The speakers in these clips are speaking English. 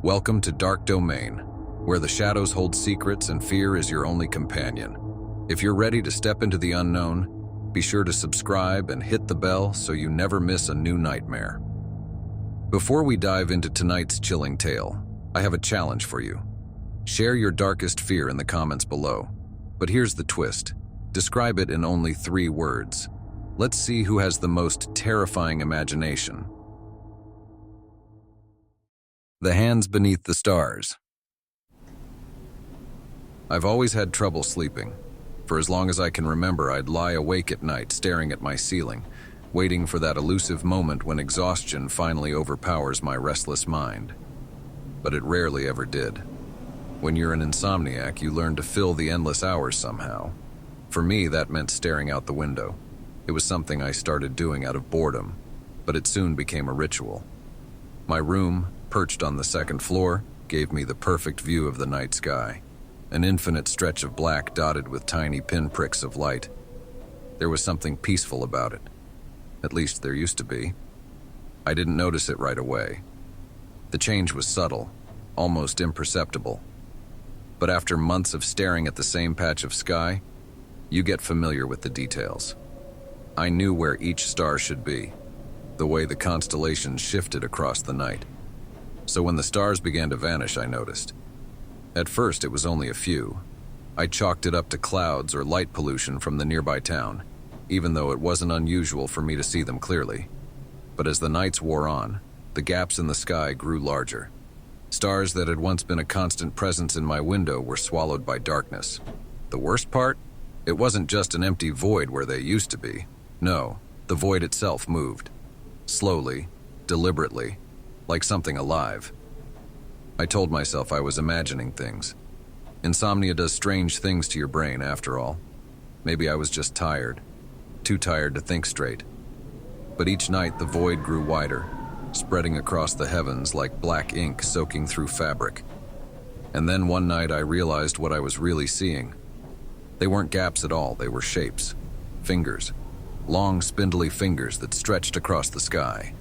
Welcome to Dark Domain, where the shadows hold secrets and fear is your only companion. If you're ready to step into the unknown, be sure to subscribe and hit the bell so you never miss a new nightmare. Before we dive into tonight's chilling tale, I have a challenge for you. Share your darkest fear in the comments below. But here's the twist. Describe it in only 3 words. Let's see who has the most terrifying imagination. The hands beneath the stars. I've always had trouble sleeping. For as long as I can remember, I'd lie awake at night staring at my ceiling, waiting for that elusive moment when exhaustion finally overpowers my restless mind. But it rarely ever did. When you're an insomniac, you learn to fill the endless hours somehow. For me, that meant staring out the window. It was something I started doing out of boredom, but it soon became a ritual. My room, perched on the 2nd floor, gave me the perfect view of the night sky, an infinite stretch of black dotted with tiny pinpricks of light. There was something peaceful about it. At least there used to be. I didn't notice it right away. The change was subtle, almost imperceptible. But after months of staring at the same patch of sky, you get familiar with the details. I knew where each star should be, the way the constellations shifted across the night. So when the stars began to vanish, I noticed. At first, it was only a few. I chalked it up to clouds or light pollution from the nearby town, even though it wasn't unusual for me to see them clearly. But as the nights wore on, the gaps in the sky grew larger. Stars that had once been a constant presence in my window were swallowed by darkness. The worst part? It wasn't just an empty void where they used to be. No, the void itself moved. Slowly, deliberately, like something alive. I told myself I was imagining things. Insomnia does strange things to your brain, after all. Maybe I was just tired, too tired to think straight. But each night the void grew wider, spreading across the heavens like black ink soaking through fabric. And then one night I realized what I was really seeing. They weren't gaps at all, they were shapes. Fingers. Long, spindly fingers that stretched across the sky,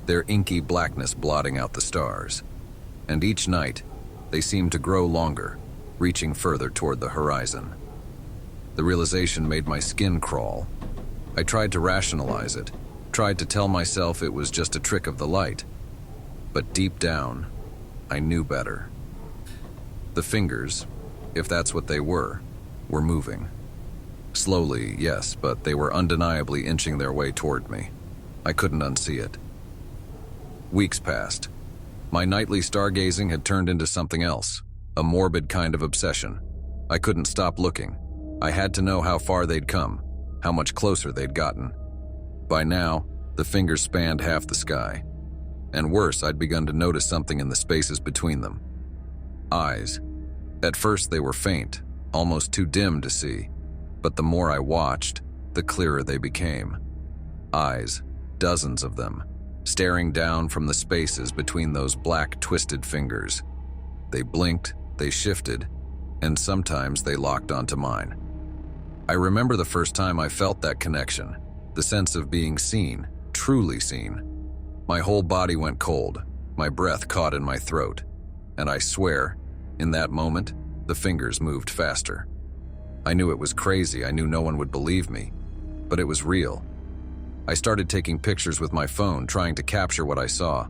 their inky blackness blotting out the stars. And each night, they seemed to grow longer, reaching further toward the horizon. The realization made my skin crawl. I tried to rationalize it, tried to tell myself it was just a trick of the light. But deep down, I knew better. The fingers, if that's what they were moving. Slowly, yes, but they were undeniably inching their way toward me. I couldn't unsee it. Weeks passed. My nightly stargazing had turned into something else, a morbid kind of obsession. I couldn't stop looking. I had to know how far they'd come, how much closer they'd gotten. By now, the fingers spanned half the sky. And worse, I'd begun to notice something in the spaces between them. Eyes. At first they were faint, almost too dim to see. But the more I watched, the clearer they became. Eyes, dozens of them, staring down from the spaces between those black, twisted fingers. They blinked, they shifted, and sometimes they locked onto mine. I remember the first time I felt that connection, the sense of being seen, truly seen. My whole body went cold, my breath caught in my throat, and I swear, in that moment, the fingers moved faster. I knew it was crazy, I knew no one would believe me, but it was real. I started taking pictures with my phone, trying to capture what I saw.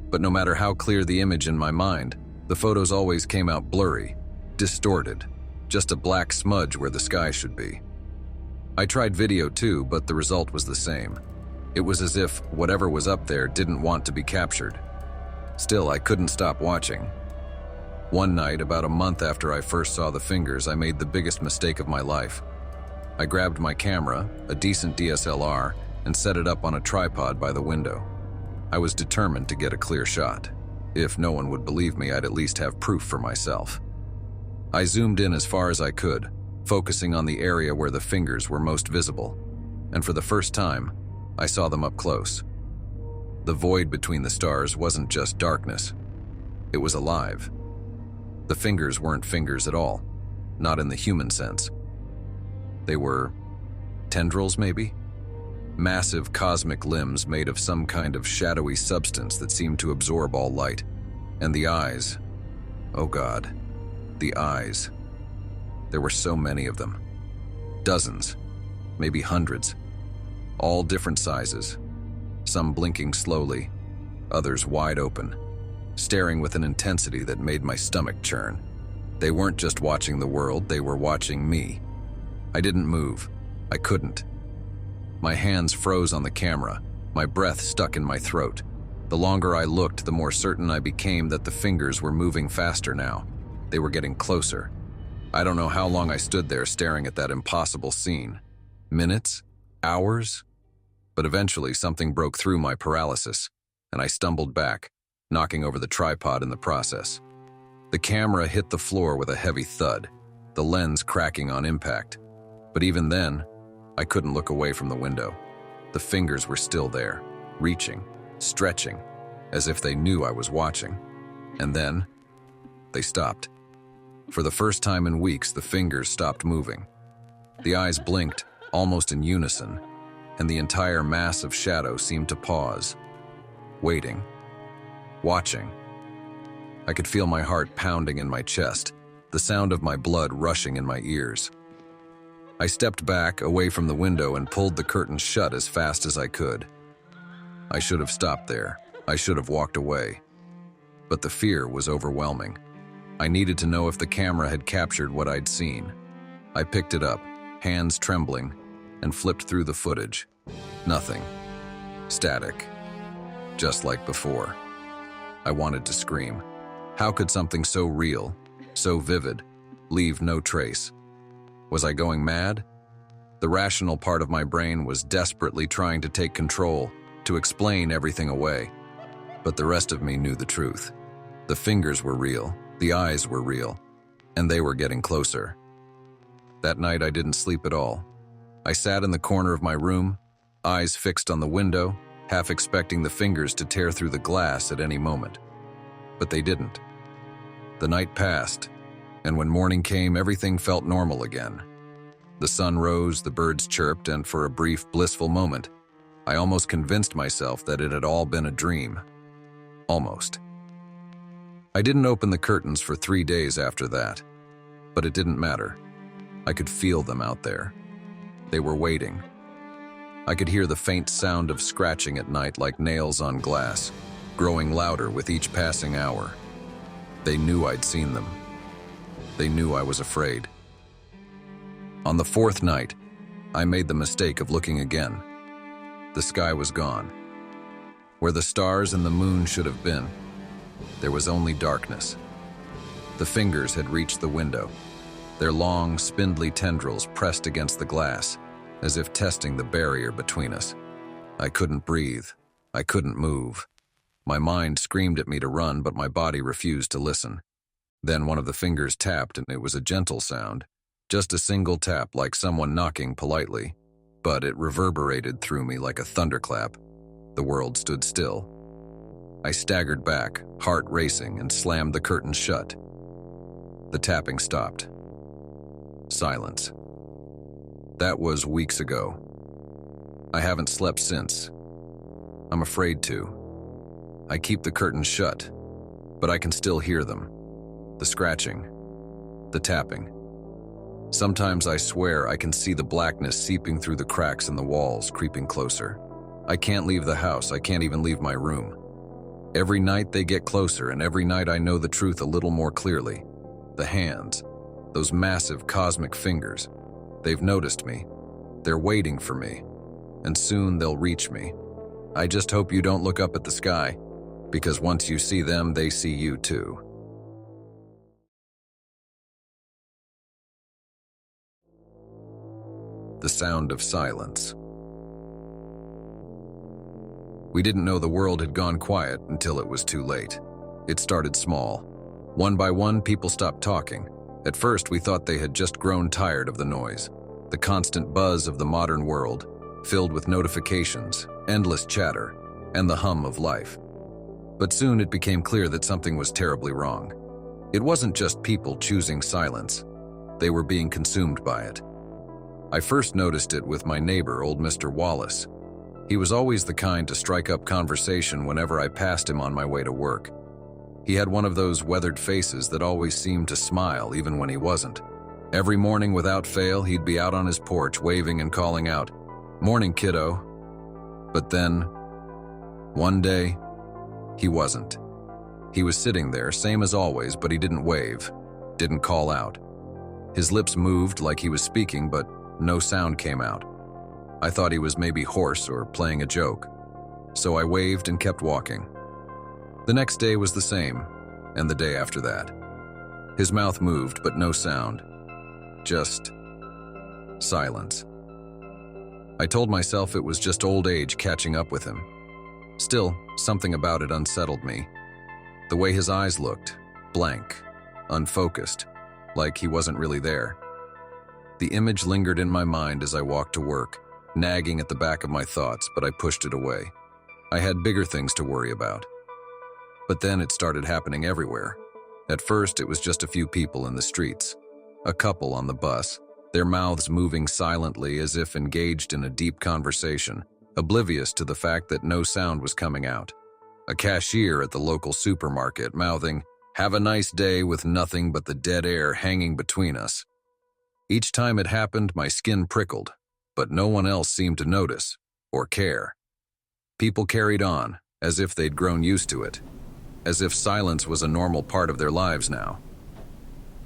But no matter how clear the image in my mind, the photos always came out blurry, distorted, just a black smudge where the sky should be. I tried video too, but the result was the same. It was as if whatever was up there didn't want to be captured. Still, I couldn't stop watching. One night, about a month after I first saw the fingers, I made the biggest mistake of my life. I grabbed my camera, a decent DSLR, and set it up on a tripod by the window. I was determined to get a clear shot. If no one would believe me, I'd at least have proof for myself. I zoomed in as far as I could, focusing on the area where the fingers were most visible. And for the first time, I saw them up close. The void between the stars wasn't just darkness. It was alive. The fingers weren't fingers at all, not in the human sense. They were tendrils, maybe? Massive cosmic limbs made of some kind of shadowy substance that seemed to absorb all light. And the eyes. Oh God, the eyes. There were so many of them. Dozens, maybe hundreds. All different sizes. Some blinking slowly, others wide open, staring with an intensity that made my stomach churn. They weren't just watching the world, they were watching me. I didn't move. I couldn't. My hands froze on the camera, my breath stuck in my throat. The longer I looked, the more certain I became that the fingers were moving faster now. They were getting closer. I don't know how long I stood there staring at that impossible scene. Minutes? Hours? But eventually something broke through my paralysis, and I stumbled back, knocking over the tripod in the process. The camera hit the floor with a heavy thud, the lens cracking on impact. But even then, I couldn't look away from the window. The fingers were still there, reaching, stretching, as if they knew I was watching. And then, they stopped. For the first time in weeks, the fingers stopped moving. The eyes blinked, almost in unison, and the entire mass of shadow seemed to pause, waiting, watching. I could feel my heart pounding in my chest, the sound of my blood rushing in my ears. I stepped back, away from the window, and pulled the curtains shut as fast as I could. I should have stopped there. I should have walked away. But the fear was overwhelming. I needed to know if the camera had captured what I'd seen. I picked it up, hands trembling, and flipped through the footage. Nothing. Static. Just like before. I wanted to scream. How could something so real, so vivid, leave no trace? Was I going mad? The rational part of my brain was desperately trying to take control, to explain everything away. But the rest of me knew the truth. The fingers were real, the eyes were real, and they were getting closer. That night I didn't sleep at all. I sat in the corner of my room, eyes fixed on the window, half expecting the fingers to tear through the glass at any moment. But they didn't. The night passed, and when morning came, everything felt normal again. The sun rose, the birds chirped, and for a brief, blissful moment, I almost convinced myself that it had all been a dream. Almost. I didn't open the curtains for 3 days after that, but it didn't matter. I could feel them out there. They were waiting. I could hear the faint sound of scratching at night like nails on glass, growing louder with each passing hour. They knew I'd seen them. They knew I was afraid. On the 4th night, I made the mistake of looking again. The sky was gone. Where the stars and the moon should have been, there was only darkness. The fingers had reached the window, their long, spindly tendrils pressed against the glass, as if testing the barrier between us. I couldn't breathe. I couldn't move. My mind screamed at me to run, but my body refused to listen. Then one of the fingers tapped, and it was a gentle sound, just a single tap like someone knocking politely, but it reverberated through me like a thunderclap. The world stood still. I staggered back, heart racing, and slammed the curtains shut. The tapping stopped. Silence. That was weeks ago. I haven't slept since. I'm afraid to. I keep the curtains shut, but I can still hear them. The scratching, the tapping. Sometimes I swear I can see the blackness seeping through the cracks in the walls, creeping closer. I can't leave the house, I can't even leave my room. Every night they get closer, and every night I know the truth a little more clearly. The hands, those massive cosmic fingers, they've noticed me. They're waiting for me, and soon they'll reach me. I just hope you don't look up at the sky, because once you see them, they see you too. The sound of silence. We didn't know the world had gone quiet until it was too late. It started small. One by one, people stopped talking. At first, we thought they had just grown tired of the noise, the constant buzz of the modern world, filled with notifications, endless chatter, and the hum of life. But soon it became clear that something was terribly wrong. It wasn't just people choosing silence. They were being consumed by it. I first noticed it with my neighbor, old Mr. Wallace. He was always the kind to strike up conversation whenever I passed him on my way to work. He had one of those weathered faces that always seemed to smile even when he wasn't. Every morning without fail, he'd be out on his porch waving and calling out, "Morning, kiddo." But then, one day, he wasn't. He was sitting there, same as always, but he didn't wave, didn't call out. His lips moved like he was speaking, but no sound came out. I thought he was maybe hoarse or playing a joke, so I waved and kept walking. The next day was the same, and the day after that. His mouth moved, but no sound. Just silence. I told myself it was just old age catching up with him. Still, something about it unsettled me. The way his eyes looked, blank, unfocused, like he wasn't really there. The image lingered in my mind as I walked to work, nagging at the back of my thoughts, but I pushed it away. I had bigger things to worry about. But then it started happening everywhere. At first, it was just a few people in the streets. A couple on the bus, their mouths moving silently as if engaged in a deep conversation, oblivious to the fact that no sound was coming out. A cashier at the local supermarket mouthing, "Have a nice day," with nothing but the dead air hanging between us. Each time it happened, my skin prickled, but no one else seemed to notice or care. People carried on, as if they'd grown used to it, as if silence was a normal part of their lives now.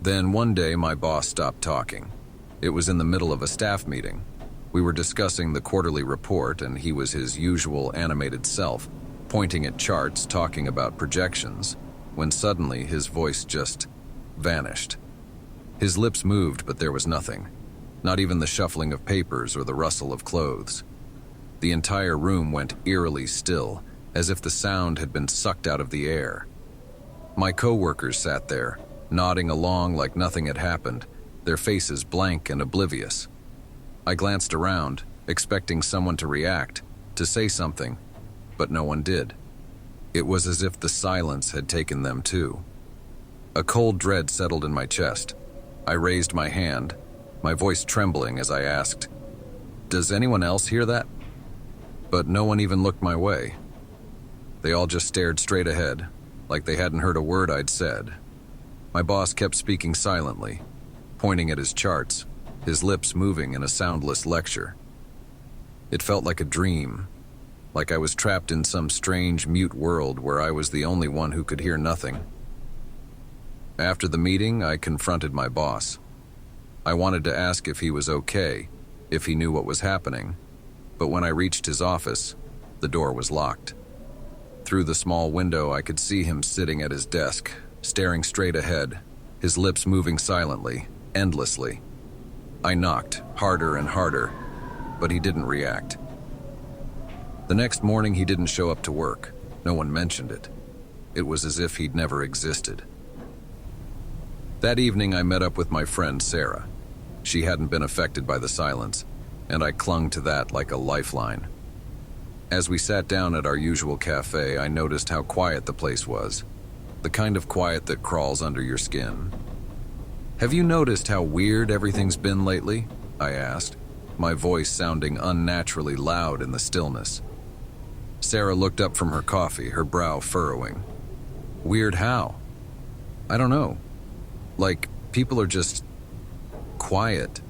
Then one day my boss stopped talking. It was in the middle of a staff meeting. We were discussing the quarterly report, and he was his usual animated self, pointing at charts, talking about projections, when suddenly his voice just vanished. His lips moved, but there was nothing, not even the shuffling of papers or the rustle of clothes. The entire room went eerily still, as if the sound had been sucked out of the air. My coworkers sat there, nodding along like nothing had happened, their faces blank and oblivious. I glanced around, expecting someone to react, to say something, but no one did. It was as if the silence had taken them too. A cold dread settled in my chest. I raised my hand, my voice trembling as I asked, "Does anyone else hear that?" But no one even looked my way. They all just stared straight ahead, like they hadn't heard a word I'd said. My boss kept speaking silently, pointing at his charts, his lips moving in a soundless lecture. It felt like a dream, like I was trapped in some strange, mute world where I was the only one who could hear nothing. After the meeting, I confronted my boss. I wanted to ask if he was okay, if he knew what was happening, but when I reached his office, the door was locked. Through the small window, I could see him sitting at his desk, staring straight ahead, his lips moving silently, endlessly. I knocked, harder and harder, but he didn't react. The next morning, he didn't show up to work. No one mentioned it. It was as if he'd never existed. That evening, I met up with my friend Sarah. She hadn't been affected by the silence, and I clung to that like a lifeline. As we sat down at our usual cafe, I noticed how quiet the place was. The kind of quiet that crawls under your skin. "Have you noticed how weird everything's been lately?" I asked, my voice sounding unnaturally loud in the stillness. Sarah looked up from her coffee, her brow furrowing. "Weird how?" "I don't know. Like, people are just quiet.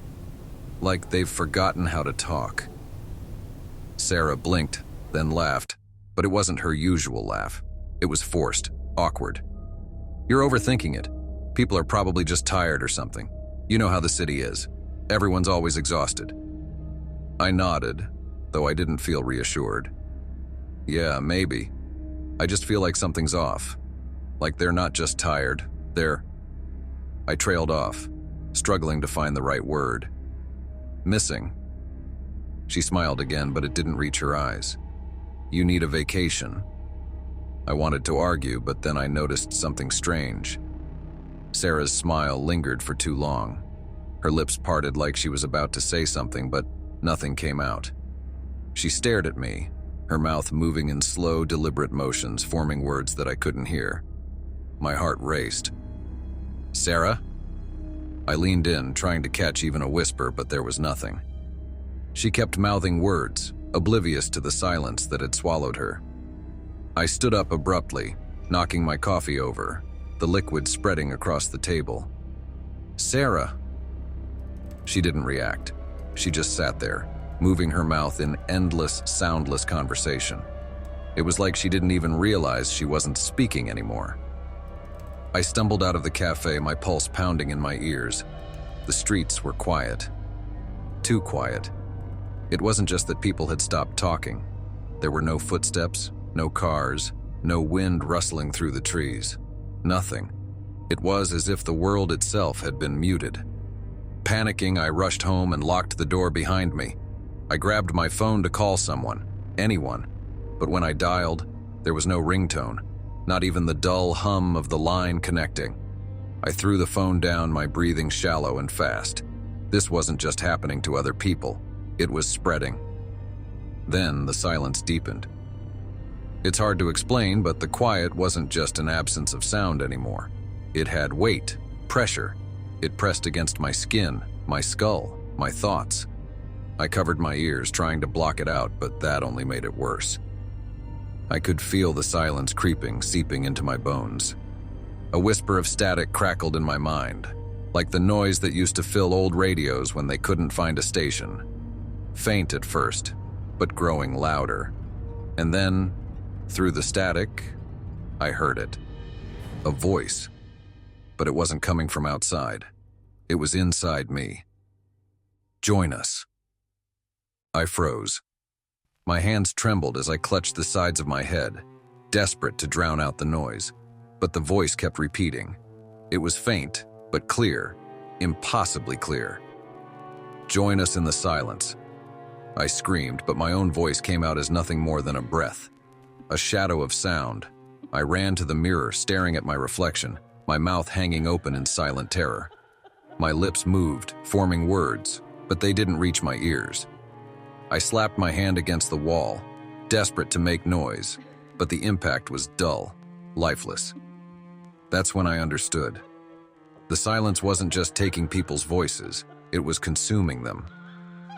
Like they've forgotten how to talk." Sarah blinked, then laughed, but it wasn't her usual laugh. It was forced, awkward. "You're overthinking it. People are probably just tired or something. You know how the city is. Everyone's always exhausted." I nodded, though I didn't feel reassured. "Yeah, maybe. I just feel like something's off. Like they're not just tired, they're..." I trailed off, struggling to find the right word. "Missing." She smiled again, but it didn't reach her eyes. "You need a vacation." I wanted to argue, but then I noticed something strange. Sarah's smile lingered for too long. Her lips parted like she was about to say something, but nothing came out. She stared at me, her mouth moving in slow, deliberate motions, forming words that I couldn't hear. My heart raced. "Sarah?" I leaned in, trying to catch even a whisper, but there was nothing. She kept mouthing words, oblivious to the silence that had swallowed her. I stood up abruptly, knocking my coffee over, the liquid spreading across the table. "Sarah!" She didn't react. She just sat there, moving her mouth in endless, soundless conversation. It was like she didn't even realize she wasn't speaking anymore. I stumbled out of the cafe, my pulse pounding in my ears. The streets were quiet. Too quiet. It wasn't just that people had stopped talking. There were no footsteps, no cars, no wind rustling through the trees. Nothing. It was as if the world itself had been muted. Panicking, I rushed home and locked the door behind me. I grabbed my phone to call someone, anyone, but when I dialed, there was no ringtone, not even the dull hum of the line connecting. I threw the phone down, my breathing shallow and fast. This wasn't just happening to other people, it was spreading. Then the silence deepened. It's hard to explain, but the quiet wasn't just an absence of sound anymore. It had weight, pressure. It pressed against my skin, my skull, my thoughts. I covered my ears, trying to block it out, but that only made it worse. I could feel the silence creeping, seeping into my bones. A whisper of static crackled in my mind, like the noise that used to fill old radios when they couldn't find a station. Faint at first, but growing louder. And then, through the static, I heard it. A voice. But it wasn't coming from outside. It was inside me. "Join us." I froze. My hands trembled as I clutched the sides of my head, desperate to drown out the noise. But the voice kept repeating. It was faint, but clear, impossibly clear. "Join us in the silence." I screamed, but my own voice came out as nothing more than a breath. A shadow of sound. I ran to the mirror, staring at my reflection, my mouth hanging open in silent terror. My lips moved, forming words, but they didn't reach my ears. I slapped my hand against the wall, desperate to make noise, but the impact was dull, lifeless. That's when I understood. The silence wasn't just taking people's voices, it was consuming them.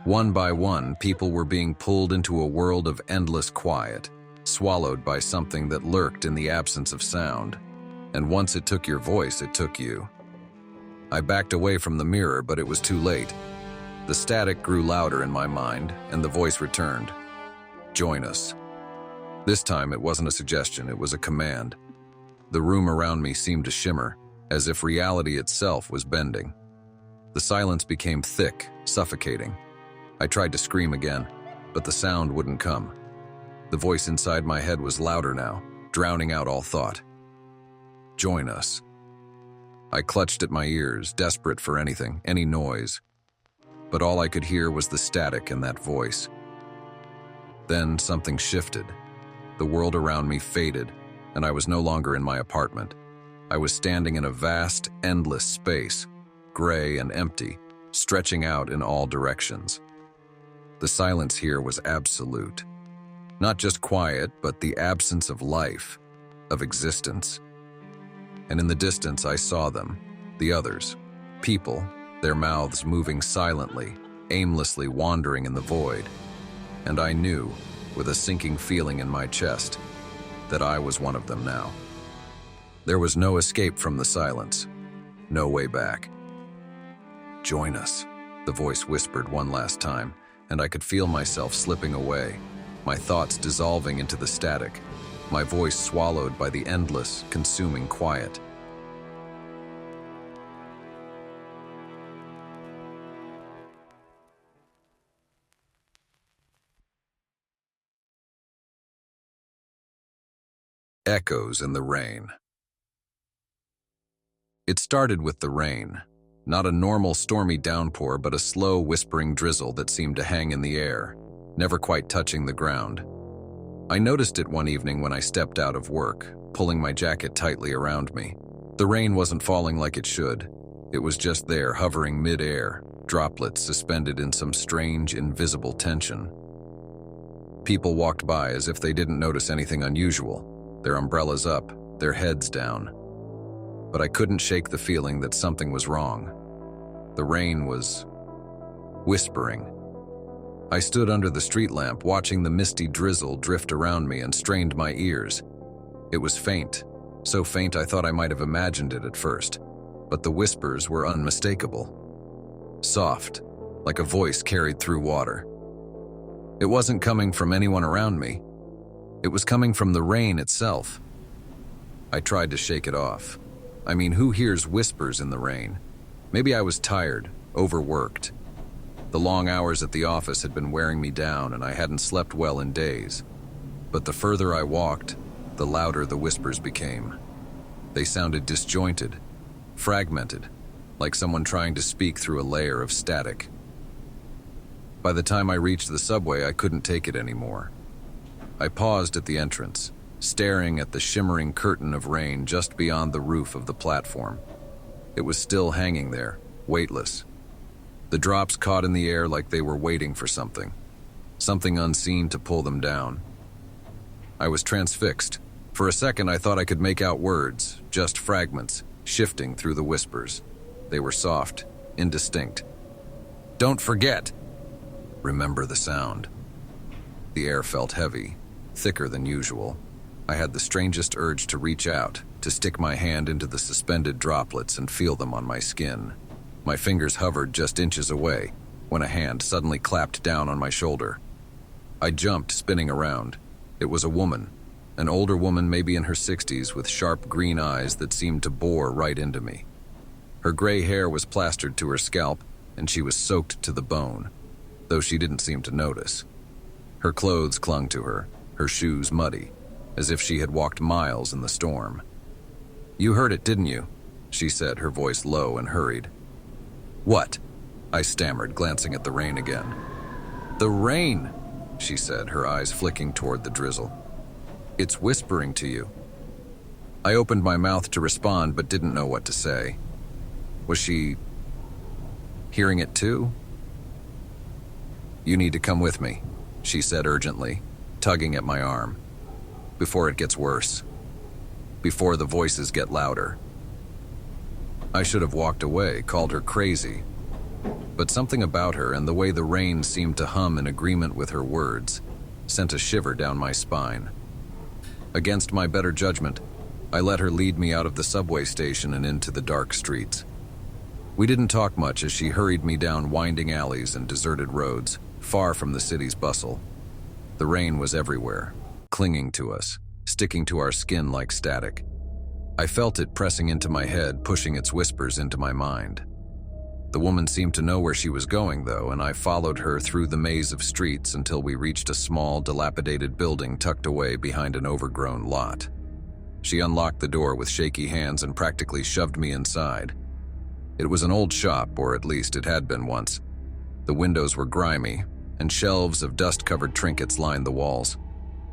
One by one, people were being pulled into a world of endless quiet, swallowed by something that lurked in the absence of sound. And once it took your voice, it took you. I backed away from the mirror, but it was too late. The static grew louder in my mind, and the voice returned. "Join us." This time, it wasn't a suggestion, it was a command. The room around me seemed to shimmer, as if reality itself was bending. The silence became thick, suffocating. I tried to scream again, but the sound wouldn't come. The voice inside my head was louder now, drowning out all thought. "Join us." I clutched at my ears, desperate for anything, any noise. But all I could hear was the static in that voice. Then something shifted. The world around me faded, and I was no longer in my apartment. I was standing in a vast, endless space, gray and empty, stretching out in all directions. The silence here was absolute. Not just quiet, but the absence of life, of existence. And in the distance I saw them, the others, people, their mouths moving silently, aimlessly wandering in the void. And I knew, with a sinking feeling in my chest, that I was one of them now. There was no escape from the silence, no way back. "Join us," the voice whispered one last time, and I could feel myself slipping away, my thoughts dissolving into the static, my voice swallowed by the endless, consuming quiet. Echoes in the rain. It started with the rain. Not a normal stormy downpour, but a slow, whispering drizzle that seemed to hang in the air, never quite touching the ground. I noticed it one evening when I stepped out of work, pulling my jacket tightly around me. The rain wasn't falling like it should. It was just there, hovering mid-air, droplets suspended in some strange, invisible tension. People walked by as if they didn't notice anything unusual, their umbrellas up, their heads down. But I couldn't shake the feeling that something was wrong. The rain was whispering. I stood under the street lamp, watching the misty drizzle drift around me, and strained my ears. It was faint, So faint I thought I might have imagined it at first, but the whispers were unmistakable. Soft, like a voice carried through water. It wasn't coming from anyone around me. It was coming from the rain itself. I tried to shake it off. I mean, who hears whispers in the rain? Maybe I was tired, overworked. The long hours at the office had been wearing me down and I hadn't slept well in days. But the further I walked, the louder the whispers became. They sounded disjointed, fragmented, like someone trying to speak through a layer of static. By the time I reached the subway, I couldn't take it anymore. I paused at the entrance, staring at the shimmering curtain of rain just beyond the roof of the platform. It was still hanging there, weightless. The drops caught in the air like they were waiting for something unseen to pull them down. I was transfixed. For a second, I thought I could make out words, just fragments, shifting through the whispers. They were soft, indistinct. "Don't forget!" Remember the sound. The air felt heavy, thicker than usual. I had the strangest urge to reach out, to stick my hand into the suspended droplets and feel them on my skin. My fingers hovered just inches away when a hand suddenly clapped down on my shoulder. I jumped, spinning around. It was a woman, an older woman maybe in her 60s with sharp green eyes that seemed to bore right into me. Her gray hair was plastered to her scalp and she was soaked to the bone, though she didn't seem to notice. Her clothes clung to her, her shoes muddy, as if she had walked miles in the storm. "You heard it, didn't you?" she said, her voice low and hurried. "What?" I stammered, glancing at the rain again. "The rain," she said, her eyes flicking toward the drizzle. "It's whispering to you." I opened my mouth to respond but didn't know what to say. Was she hearing it too? "You need to come with me," she said urgently, tugging at my arm. "Before it gets worse. Before the voices get louder." I should have walked away, called her crazy. But something about her and the way the rain seemed to hum in agreement with her words sent a shiver down my spine. Against my better judgment, I let her lead me out of the subway station and into the dark streets. We didn't talk much as she hurried me down winding alleys and deserted roads, far from the city's bustle. The rain was everywhere, clinging to us, sticking to our skin like static. I felt it pressing into my head, pushing its whispers into my mind. The woman seemed to know where she was going, though, and I followed her through the maze of streets until we reached a small, dilapidated building tucked away behind an overgrown lot. She unlocked the door with shaky hands and practically shoved me inside. It was an old shop, or at least it had been once. The windows were grimy, and shelves of dust-covered trinkets lined the walls.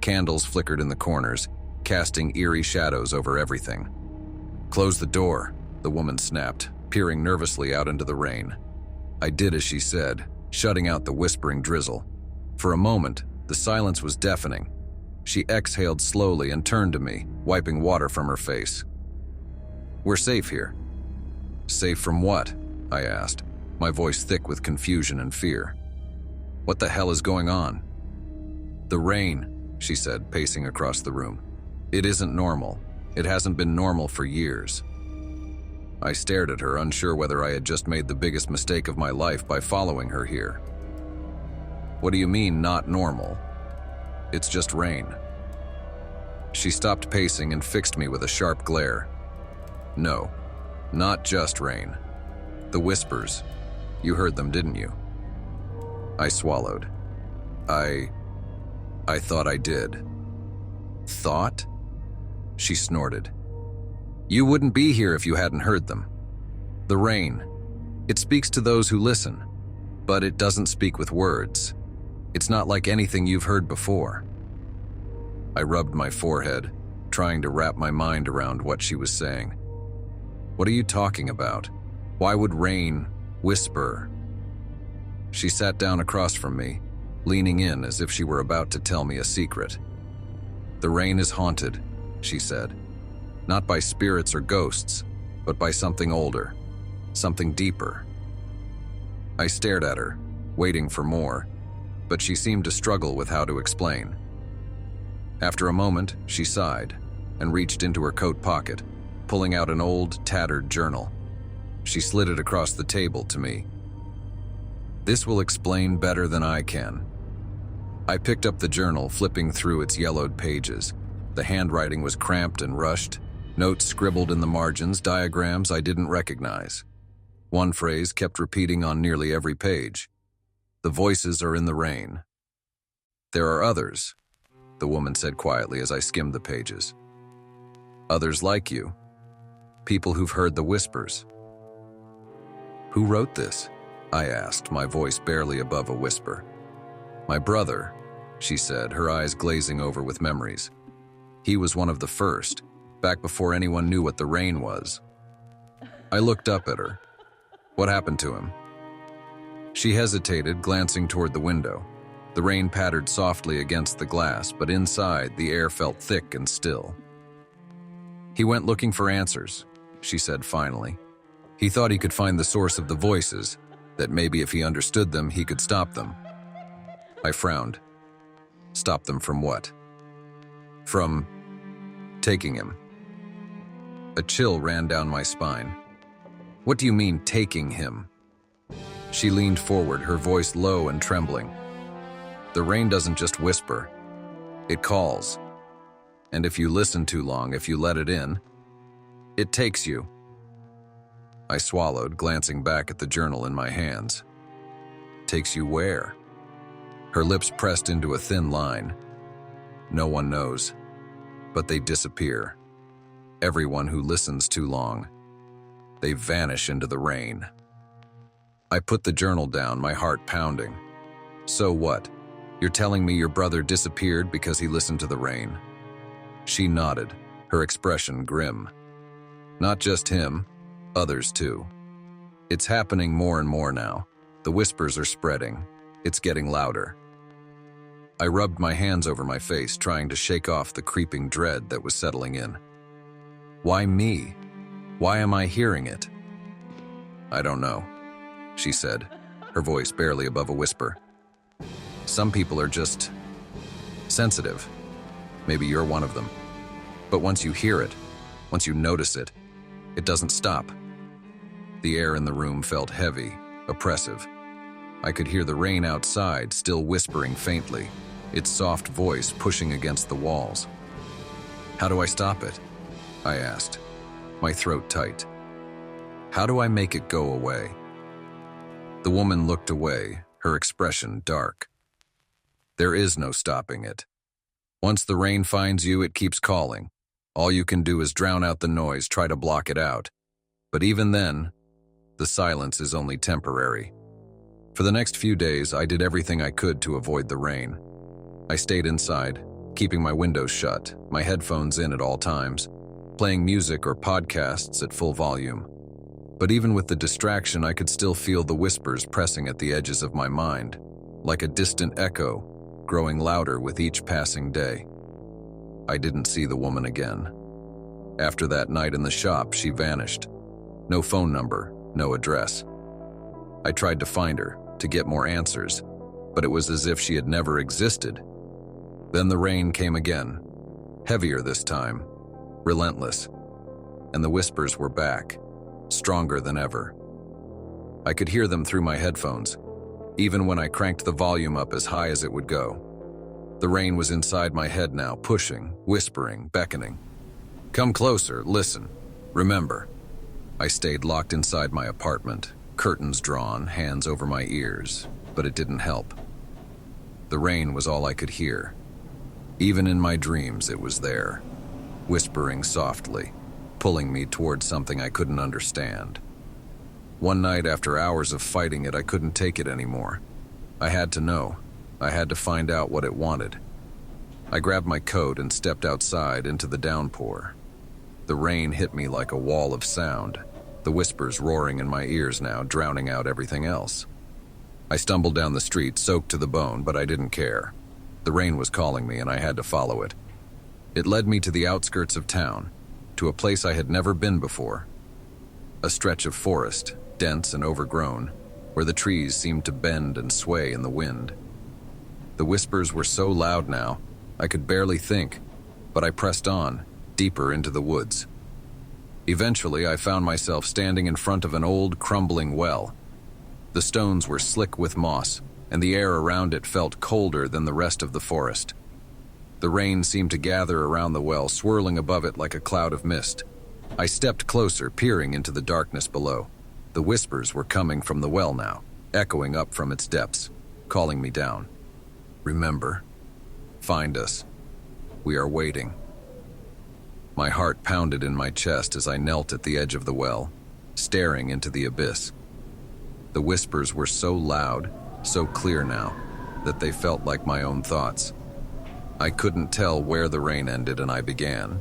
Candles flickered in the corners, casting eerie shadows over everything. "Close the door," the woman snapped, peering nervously out into the rain. I did as she said, shutting out the whispering drizzle. For a moment, the silence was deafening. She exhaled slowly and turned to me, wiping water from her face. "We're safe here." "Safe from what?" I asked, my voice thick with confusion and fear. "What the hell is going on?" "The rain," she said, pacing across the room. "It isn't normal. It hasn't been normal for years." I stared at her, unsure whether I had just made the biggest mistake of my life by following her here. "What do you mean, not normal?" "It's just rain." She stopped pacing and fixed me with a sharp glare. "No, not just rain. The whispers. You heard them, didn't you?" I swallowed. I thought I did." "Thought?" She snorted. "You wouldn't be here if you hadn't heard them. The rain. It speaks to those who listen, but it doesn't speak with words. It's not like anything you've heard before." I rubbed my forehead, trying to wrap my mind around what she was saying. "What are you talking about? Why would rain whisper?" She sat down across from me, leaning in as if she were about to tell me a secret. "The rain is haunted," she said. "Not by spirits or ghosts, but by something older, something deeper." I stared at her, waiting for more, but she seemed to struggle with how to explain. After a moment, she sighed, and reached into her coat pocket, pulling out an old, tattered journal. She slid it across the table to me. "This will explain better than I can." I picked up the journal, flipping through its yellowed pages. The handwriting was cramped and rushed, notes scribbled in the margins, diagrams I didn't recognize. One phrase kept repeating on nearly every page. "The voices are in the rain." "There are others," the woman said quietly as I skimmed the pages. "Others like you. People who've heard the whispers." "Who wrote this?" I asked, my voice barely above a whisper. "My brother," she said, her eyes glazing over with memories. "He was one of the first, back before anyone knew what the rain was." I looked up at her. "What happened to him?" She hesitated, glancing toward the window. The rain pattered softly against the glass, but inside, the air felt thick and still. "He went looking for answers," she said finally. "He thought he could find the source of the voices, that maybe if he understood them, he could stop them." I frowned. "Stop them from what?" "From taking him." A chill ran down my spine. "What do you mean, taking him?" She leaned forward, her voice low and trembling. "The rain doesn't just whisper. It calls. And if you listen too long, if you let it in, it takes you." I swallowed, glancing back at the journal in my hands. "Takes you where?" Her lips pressed into a thin line. "No one knows. But they disappear. Everyone who listens too long. They vanish into the rain." I put the journal down, my heart pounding. "So what? You're telling me your brother disappeared because he listened to the rain?" She nodded, her expression grim. "Not just him, others too. It's happening more and more now. The whispers are spreading. It's getting louder." I rubbed my hands over my face, trying to shake off the creeping dread that was settling in. "Why me? Why am I hearing it?" "I don't know," she said, her voice barely above a whisper. "Some people are just sensitive. Maybe you're one of them. But once you hear it, once you notice it, it doesn't stop." The air in the room felt heavy, oppressive. I could hear the rain outside, still whispering faintly, its soft voice pushing against the walls. "How do I stop it?" I asked, my throat tight. "How do I make it go away?" The woman looked away, her expression dark. "There is no stopping it. Once the rain finds you, it keeps calling. All you can do is drown out the noise, try to block it out. But even then, the silence is only temporary." For the next few days, I did everything I could to avoid the rain. I stayed inside, keeping my windows shut, my headphones in at all times, playing music or podcasts at full volume. But even with the distraction, I could still feel the whispers pressing at the edges of my mind, like a distant echo, growing louder with each passing day. I didn't see the woman again. After that night in the shop, she vanished. No phone number, no address. I tried to find her, to get more answers, but it was as if she had never existed. Then the rain came again, heavier this time, relentless, and the whispers were back, stronger than ever. I could hear them through my headphones, even when I cranked the volume up as high as it would go. The rain was inside my head now, pushing, whispering, beckoning. "Come closer, listen, remember." I stayed locked inside my apartment, curtains drawn, hands over my ears, but it didn't help. The rain was all I could hear. Even in my dreams, it was there, whispering softly, pulling me towards something I couldn't understand. One night, after hours of fighting it, I couldn't take it anymore. I had to know. I had to find out what it wanted. I grabbed my coat and stepped outside into the downpour. The rain hit me like a wall of sound, the whispers roaring in my ears now, drowning out everything else. I stumbled down the street, soaked to the bone, but I didn't care. The rain was calling me, and I had to follow it. It led me to the outskirts of town, to a place I had never been before. A stretch of forest, dense and overgrown, where the trees seemed to bend and sway in the wind. The whispers were so loud now, I could barely think, but I pressed on, deeper into the woods. Eventually, I found myself standing in front of an old, crumbling well. The stones were slick with moss, and the air around it felt colder than the rest of the forest. The rain seemed to gather around the well, swirling above it like a cloud of mist. I stepped closer, peering into the darkness below. The whispers were coming from the well now, echoing up from its depths, calling me down. Remember, find us. We are waiting. My heart pounded in my chest as I knelt at the edge of the well, staring into the abyss. The whispers were so loud, so clear now, that they felt like my own thoughts. I couldn't tell where the rain ended and I began.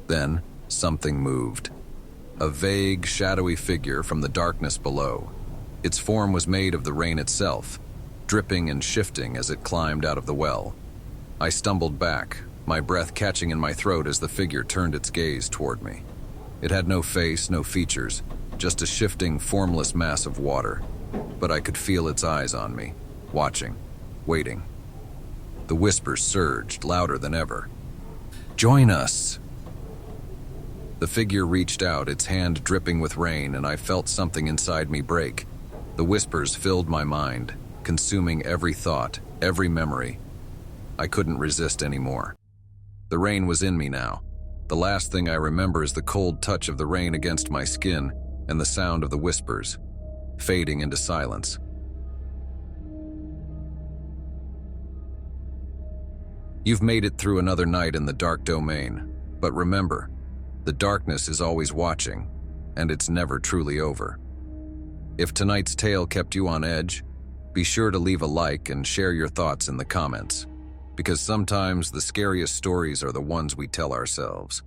Then, something moved. A vague, shadowy figure from the darkness below. Its form was made of the rain itself, dripping and shifting as it climbed out of the well. I stumbled back, my breath catching in my throat as the figure turned its gaze toward me. It had no face, no features, just a shifting, formless mass of water. But I could feel its eyes on me, watching, waiting. The whispers surged, louder than ever. Join us! The figure reached out, its hand dripping with rain, and I felt something inside me break. The whispers filled my mind, consuming every thought, every memory. I couldn't resist anymore. The rain was in me now. The last thing I remember is the cold touch of the rain against my skin and the sound of the whispers, fading into silence. You've made it through another night in the dark domain, but remember, the darkness is always watching, and it's never truly over. If tonight's tale kept you on edge, be sure to leave a like and share your thoughts in the comments, because sometimes the scariest stories are the ones we tell ourselves.